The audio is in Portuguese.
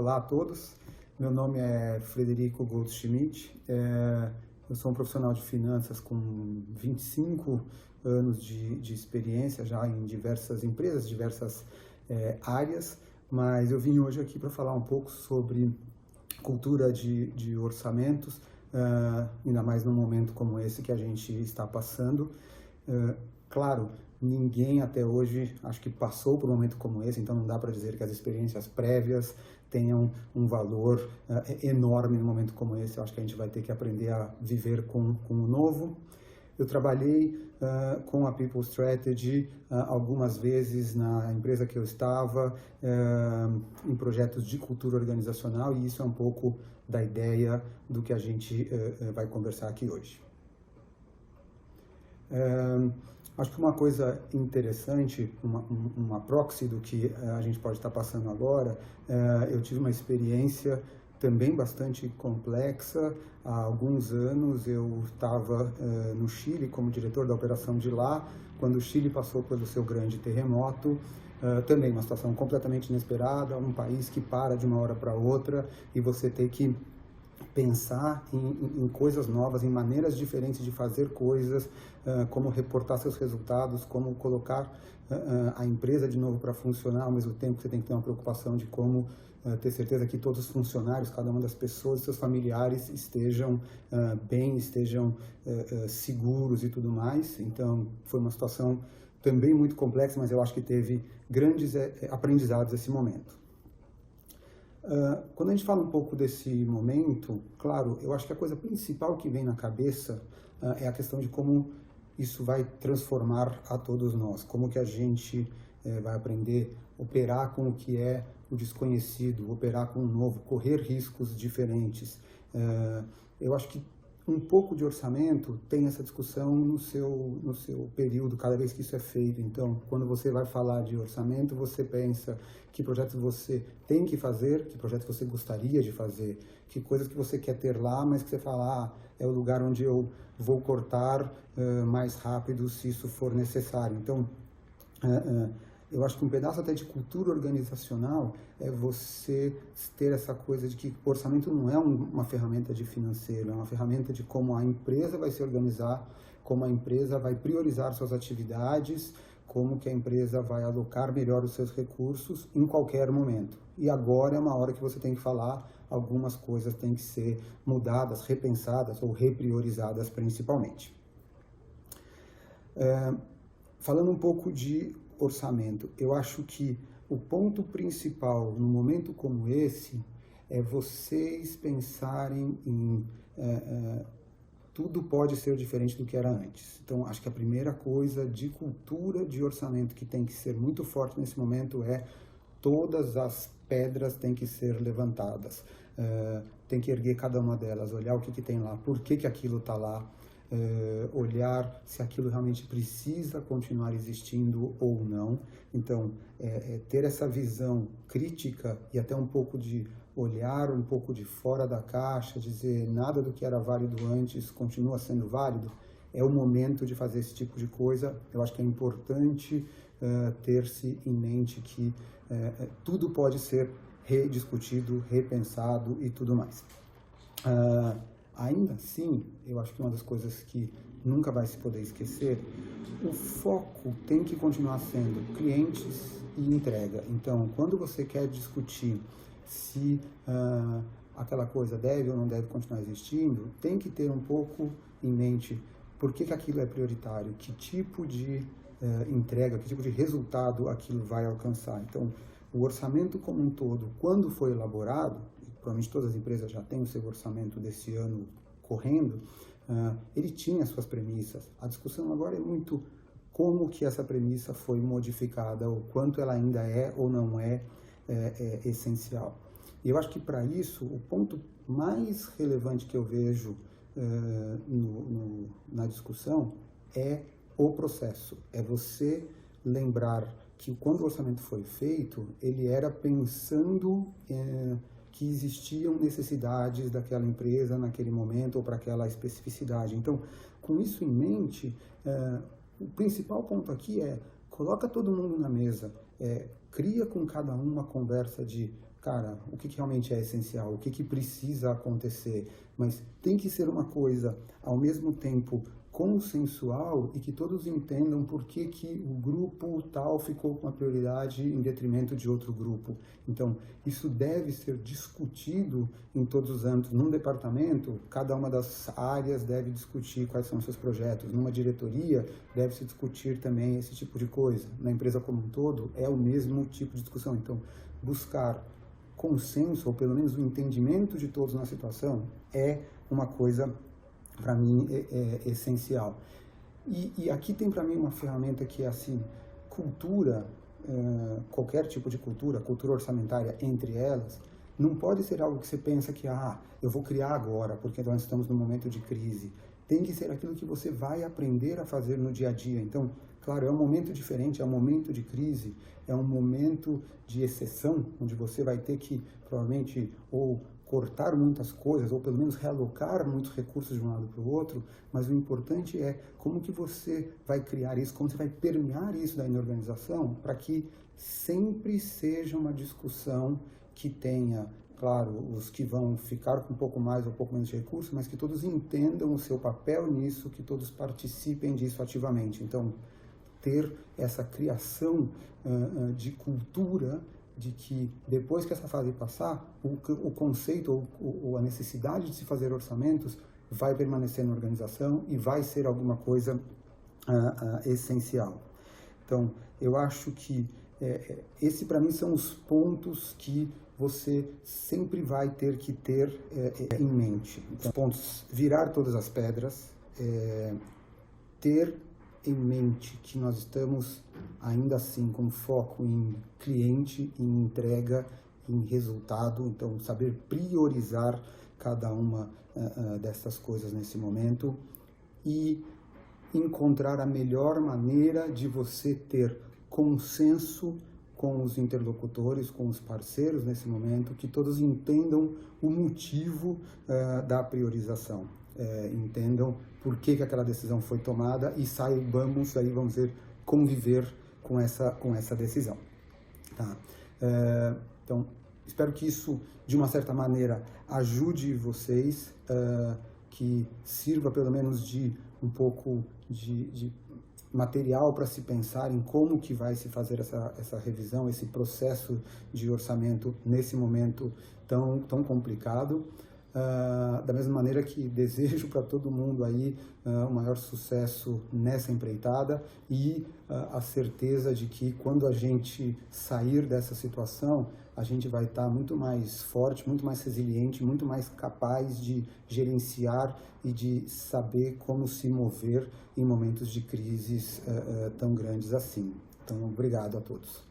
Olá a todos, meu nome é Frederico Goldschmidt, eu sou um profissional de finanças com 25 anos de experiência já em diversas empresas, diversas áreas, mas eu vim hoje aqui para falar um pouco sobre cultura de orçamentos, ainda mais num momento como esse que a gente está passando. Claro, ninguém até hoje, acho que passou por um momento como esse, então não dá para dizer que as experiências prévias tenham um valor enorme num momento como esse. Eu acho que a gente vai ter que aprender a viver com o novo. Eu trabalhei com a People Strategy algumas vezes na empresa que eu estava, em projetos de cultura organizacional, e isso é um pouco da ideia do que a gente vai conversar aqui hoje. Acho que uma coisa interessante, uma proxy do que a gente pode estar passando agora, eu tive uma experiência também bastante complexa. Há alguns anos eu estava no Chile como diretor da operação de lá, quando o Chile passou pelo seu grande terremoto. Também uma situação completamente inesperada, um país que para de uma hora para outra e você tem que pensar em coisas novas, em maneiras diferentes de fazer coisas, como reportar seus resultados, como colocar a empresa de novo para funcionar, ao mesmo tempo que você tem que ter uma preocupação de como ter certeza que todos os funcionários, cada uma das pessoas, seus familiares estejam bem, estejam seguros e tudo mais. Então, foi uma situação também muito complexa, mas eu acho que teve grandes aprendizados esse momento. Quando a gente fala um pouco desse momento, claro, eu acho que a coisa principal que vem na cabeça é a questão de como isso vai transformar a todos nós, como que a gente vai aprender a operar com o que é o desconhecido, operar com o novo, correr riscos diferentes. Eu acho que um pouco de orçamento tem essa discussão no seu período, cada vez que isso é feito. Então, quando você vai falar de orçamento, você pensa que projetos você tem que fazer, que projetos você gostaria de fazer, que coisas que você quer ter lá, mas que você fala, é o lugar onde eu vou cortar mais rápido se isso for necessário. Então, eu acho que um pedaço até de cultura organizacional é você ter essa coisa de que o orçamento não é uma ferramenta de financeiro, é uma ferramenta de como a empresa vai se organizar, como a empresa vai priorizar suas atividades, como que a empresa vai alocar melhor os seus recursos em qualquer momento. E agora é uma hora que você tem que falar, algumas coisas têm que ser mudadas, repensadas ou repriorizadas principalmente. Falando um pouco de orçamento, eu acho que o ponto principal num momento como esse é vocês pensarem em tudo pode ser diferente do que era antes. Então, acho que a primeira coisa de cultura de orçamento que tem que ser muito forte nesse momento é todas as pedras têm que ser levantadas. Tem que erguer cada uma delas, olhar o que tem lá, por que aquilo está lá, olhar se aquilo realmente precisa continuar existindo ou não. Então, ter essa visão crítica e até um pouco de olhar um pouco de fora da caixa, dizer nada do que era válido antes continua sendo válido, é o momento de fazer esse tipo de coisa. Eu acho que é importante ter-se em mente que tudo pode ser rediscutido, repensado e tudo mais. Ainda assim, eu acho que uma das coisas que nunca vai se poder esquecer, o foco tem que continuar sendo clientes e entrega. Então, quando você quer discutir se aquela coisa deve ou não deve continuar existindo, tem que ter um pouco em mente por que aquilo é prioritário, que tipo de entrega, que tipo de resultado aquilo vai alcançar. Então, o orçamento como um todo, quando foi elaborado, provavelmente todas as empresas já têm o seu orçamento desse ano correndo, ele tinha suas premissas. A discussão agora é muito como que essa premissa foi modificada, ou quanto ela ainda é ou não é essencial. E eu acho que para isso, o ponto mais relevante que eu vejo na discussão é o processo. É você lembrar que quando o orçamento foi feito, ele era pensando que existiam necessidades daquela empresa naquele momento ou para aquela especificidade. Então, com isso em mente, o principal ponto aqui é coloca todo mundo na mesa, cria com cada um uma conversa de cara, o que realmente é essencial, o que precisa acontecer, mas tem que ser uma coisa, ao mesmo tempo, consensual e que todos entendam por que o grupo tal ficou com a prioridade em detrimento de outro grupo. Então, isso deve ser discutido em todos os âmbitos. Num departamento, cada uma das áreas deve discutir quais são os seus projetos. Numa diretoria, deve-se discutir também esse tipo de coisa. Na empresa como um todo, é o mesmo tipo de discussão. Então, buscar consenso, ou pelo menos o entendimento de todos na situação, é uma coisa, para mim, é essencial. E aqui tem para mim uma ferramenta que é assim, cultura, qualquer tipo de cultura, cultura orçamentária entre elas, não pode ser algo que você pensa que, eu vou criar agora, porque nós estamos num momento de crise. Tem que ser aquilo que você vai aprender a fazer no dia a dia. Então, claro, é um momento diferente, é um momento de crise, é um momento de exceção, onde você vai ter que, provavelmente, ou cortar muitas coisas, ou pelo menos realocar muitos recursos de um lado para o outro, mas o importante é como que você vai criar isso, como você vai permear isso daí na organização, para que sempre seja uma discussão que tenha, claro, os que vão ficar com um pouco mais ou um pouco menos de recursos, mas que todos entendam o seu papel nisso, que todos participem disso ativamente. Então, ter essa criação de cultura de que depois que essa fase passar, o conceito ou a necessidade de se fazer orçamentos vai permanecer na organização e vai ser alguma coisa essencial. Então, eu acho que esse para mim são os pontos que você sempre vai ter que ter em mente. Então, os pontos: virar todas as pedras, ter em mente que nós estamos ainda assim com foco em cliente, em entrega, em resultado. Então, saber priorizar cada uma dessas coisas nesse momento e encontrar a melhor maneira de você ter consenso com os interlocutores, com os parceiros nesse momento, que todos entendam o motivo da priorização. Entendam por que aquela decisão foi tomada e saibamos, aí vamos dizer, conviver com essa decisão. Tá? Então, espero que isso, de uma certa maneira, ajude vocês, que sirva pelo menos de um pouco de material para se pensar em como que vai se fazer essa revisão, esse processo de orçamento nesse momento tão complicado. Da mesma maneira que desejo para todo mundo aí o maior sucesso nessa empreitada e a certeza de que quando a gente sair dessa situação, a gente vai estar muito mais forte, muito mais resiliente, muito mais capaz de gerenciar e de saber como se mover em momentos de crises tão grandes assim. Então, obrigado a todos.